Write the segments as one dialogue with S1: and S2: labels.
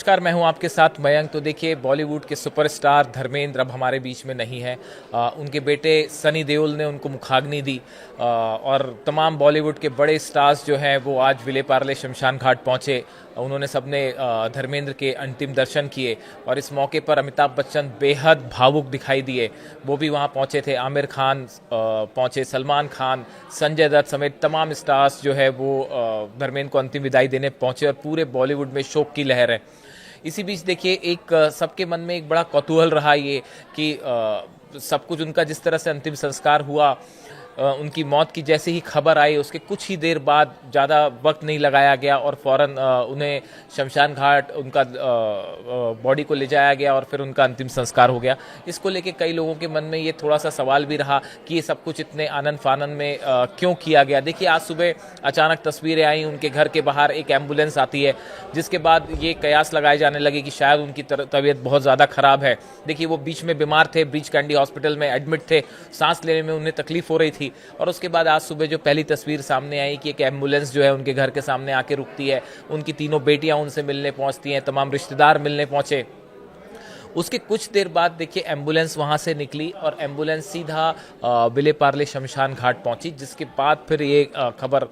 S1: नमस्कार, मैं हूं आपके साथ मयंक। तो देखिए, बॉलीवुड के सुपरस्टार धर्मेंद्र अब हमारे बीच में नहीं है। उनके बेटे सनी देओल ने उनको मुखाग्नि दी और तमाम बॉलीवुड के बड़े स्टार्स जो हैं वो आज विले पार्ले शमशान घाट पहुंचे। उन्होंने सबने धर्मेंद्र के अंतिम दर्शन किए और इस मौके पर अमिताभ बच्चन बेहद भावुक दिखाई दिए। वो भी वहां पहुंचे थे। आमिर खान पहुंचे, सलमान खान, संजय दत्त समेत तमाम स्टार्स जो है वो धर्मेंद्र को अंतिम विदाई देने पहुंचे और पूरे बॉलीवुड में शोक की लहर है। इसी बीच देखिए, एक सबके मन में एक बड़ा कौतूहल रहा ये कि सब कुछ उनका जिस तरह से अंतिम संस्कार हुआ, उनकी मौत की जैसे ही खबर आई उसके कुछ ही देर बाद, ज़्यादा वक्त नहीं लगाया गया और फ़ौरन उन्हें शमशान घाट उनका बॉडी को ले जाया गया और फिर उनका अंतिम संस्कार हो गया। इसको लेके कई लोगों के मन में ये थोड़ा सा सवाल भी रहा कि ये सब कुछ इतने आनंद फानन में क्यों किया गया। देखिए, आज सुबह अचानक तस्वीरें आई, उनके घर के बाहर एक एम्बुलेंस आती है, जिसके बाद ये कयास लगाए जाने लगे कि शायद उनकी तबीयत बहुत ज़्यादा ख़राब है। देखिए, वो बीच में बीमार थे, ब्रीच कैंडी हॉस्पिटल में एडमिट थे, सांस लेने में उन्हें तकलीफ हो रही थी। और उसके बाद आज सुबह जो पहली तस्वीर सामने आई कि एक एम्बुलेंस जो है उनके घर के सामने आके रुकती है, उनकी तीनों बेटियां उनसे मिलने पहुंचती हैं, तमाम रिश्तेदार मिलने पहुंचे। उसके कुछ देर बाद देखिए, एम्बुलेंस वहां से निकली और एम्बुलेंस सीधा विले पार्ले शमशान घाट पहुंची, जिसके बाद फिर ये खबर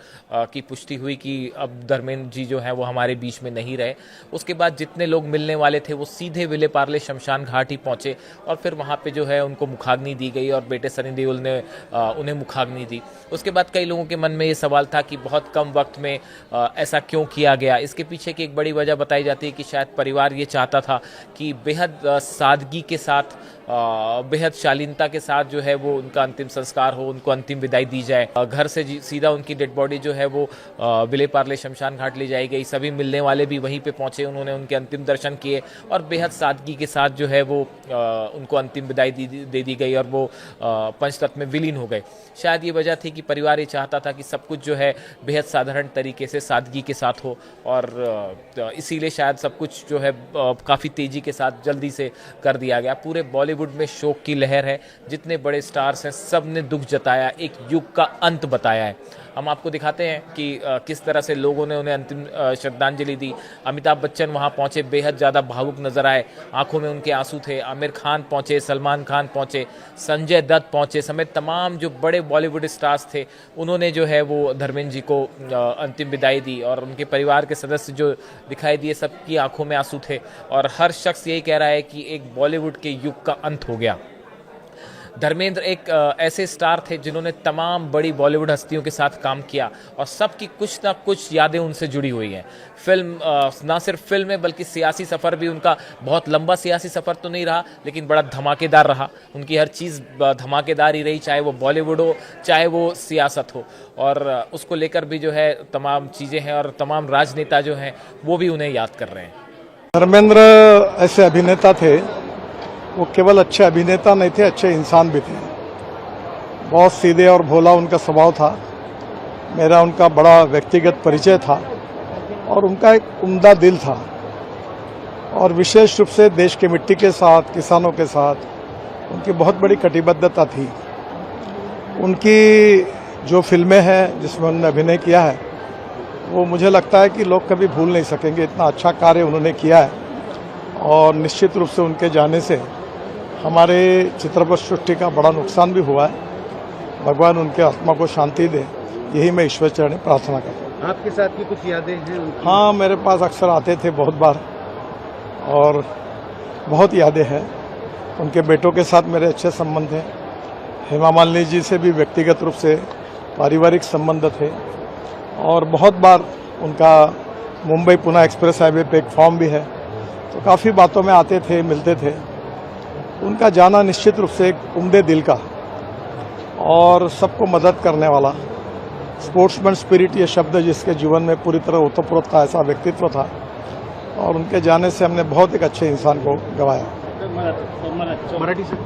S1: की पुष्टि हुई कि अब धर्मेंद्र जी जो हैं वो हमारे बीच में नहीं रहे। उसके बाद जितने लोग मिलने वाले थे वो सीधे विले पार्ले शमशान घाट ही पहुंचे और फिर वहां पे जो है उनको मुखाग्नि दी गई और बेटे सनी देओल ने उन्हें मुखाग्नि दी। उसके बाद कई लोगों के मन में ये सवाल था कि बहुत कम वक्त में ऐसा क्यों किया गया। इसके पीछे की एक बड़ी वजह बताई जाती है कि शायद परिवार ये चाहता था कि बेहद सादगी के साथ, बेहद शालीनता के साथ जो है वो उनका अंतिम संस्कार हो, उनको अंतिम विदाई दी जाए। घर से सीधा उनकी डेड बॉडी जो है वो विले पार्ले शमशान घाट ले जाई गई। सभी मिलने वाले भी वहीं पे पहुंचे, उन्होंने उनके अंतिम दर्शन किए और बेहद सादगी के साथ जो है वो उनको अंतिम विदाई दे दी गई और वो पंचतत्व में विलीन हो गए। शायद ये वजह थी कि परिवार ये चाहता था कि सब कुछ जो है बेहद साधारण तरीके से, सादगी के साथ हो और इसीलिए शायद सब कुछ जो है काफ़ी तेज़ी के साथ जल्दी से कर दिया गया। पूरे बॉलीवुड में शोक की लहर है। जितने बड़े स्टार्स हैं सब ने दुख जताया, एक युग का अंत बताया है। हम आपको दिखाते हैं कि किस तरह से लोगों ने उन्हें अंतिम श्रद्धांजलि दी। अमिताभ बच्चन वहां पहुंचे, बेहद ज़्यादा भावुक नजर आए, आंखों में उनके आंसू थे। आमिर खान पहुंचे, सलमान खान पहुंचे, संजय दत्त पहुंचे समेत तमाम जो बड़े बॉलीवुड स्टार्स थे उन्होंने जो है वो धर्मेंद्र जी को अंतिम विदाई दी और उनके परिवार के सदस्य जो दिखाई दिए सबकी आंखों में आंसू थे और हर शख्स यही कह रहा है कि एक बॉलीवुड के युग का अंत हो गया। धर्मेंद्र एक ऐसे स्टार थे जिन्होंने तमाम बड़ी बॉलीवुड हस्तियों के साथ काम किया और सबकी कुछ ना कुछ यादें उनसे जुड़ी हुई हैं। फिल्म ना सिर्फ फिल्म है बल्कि सियासी सफ़र भी उनका बहुत लंबा सियासी सफ़र तो नहीं रहा लेकिन बड़ा धमाकेदार रहा। उनकी हर चीज़ धमाकेदार ही रही, चाहे वो बॉलीवुड हो चाहे वो सियासत हो, और उसको लेकर भी जो है तमाम चीज़ें हैं और तमाम राजनेता जो हैं वो भी उन्हें याद कर रहे हैं।
S2: धर्मेंद्र ऐसे अभिनेता थे, वो केवल अच्छे अभिनेता नहीं थे, अच्छे इंसान भी थे। बहुत सीधे और भोला उनका स्वभाव था। मेरा उनका बड़ा व्यक्तिगत परिचय था और उनका एक उम्दा दिल था और विशेष रूप से देश की मिट्टी के साथ, किसानों के साथ उनकी बहुत बड़ी कटिबद्धता थी। उनकी जो फिल्में हैं जिसमें उन्होंने अभिनय किया है वो मुझे लगता है कि लोग कभी भूल नहीं सकेंगे। इतना अच्छा कार्य उन्होंने किया है और निश्चित रूप से उनके जाने से हमारे चित्रपट सृष्टि का बड़ा नुकसान भी हुआ है। भगवान उनके आत्मा को शांति दे, यही मैं ईश्वर चरण प्रार्थना करता हूँ।
S3: आपके साथ की कुछ यादें हैं उनकी?
S2: हाँ, मेरे पास अक्सर आते थे बहुत बार और बहुत यादें हैं। उनके बेटों के साथ मेरे अच्छे संबंध हैं। हेमा मालिनी जी से भी व्यक्तिगत रूप से पारिवारिक संबंध थे और बहुत बार उनका मुंबई पुणे एक्सप्रेस हाईवे पे एक फॉर्म भी है, तो काफ़ी बातों में आते थे, मिलते थे। उनका जाना निश्चित रूप से एक उम्दे दिल का और सबको मदद करने वाला, स्पोर्ट्समैन स्पिरिट ये शब्द जिसके जीवन में पूरी तरह ओतप्रोत था, ऐसा व्यक्तित्व था और उनके जाने से हमने बहुत एक अच्छे इंसान को गंवाया।
S3: मराठी से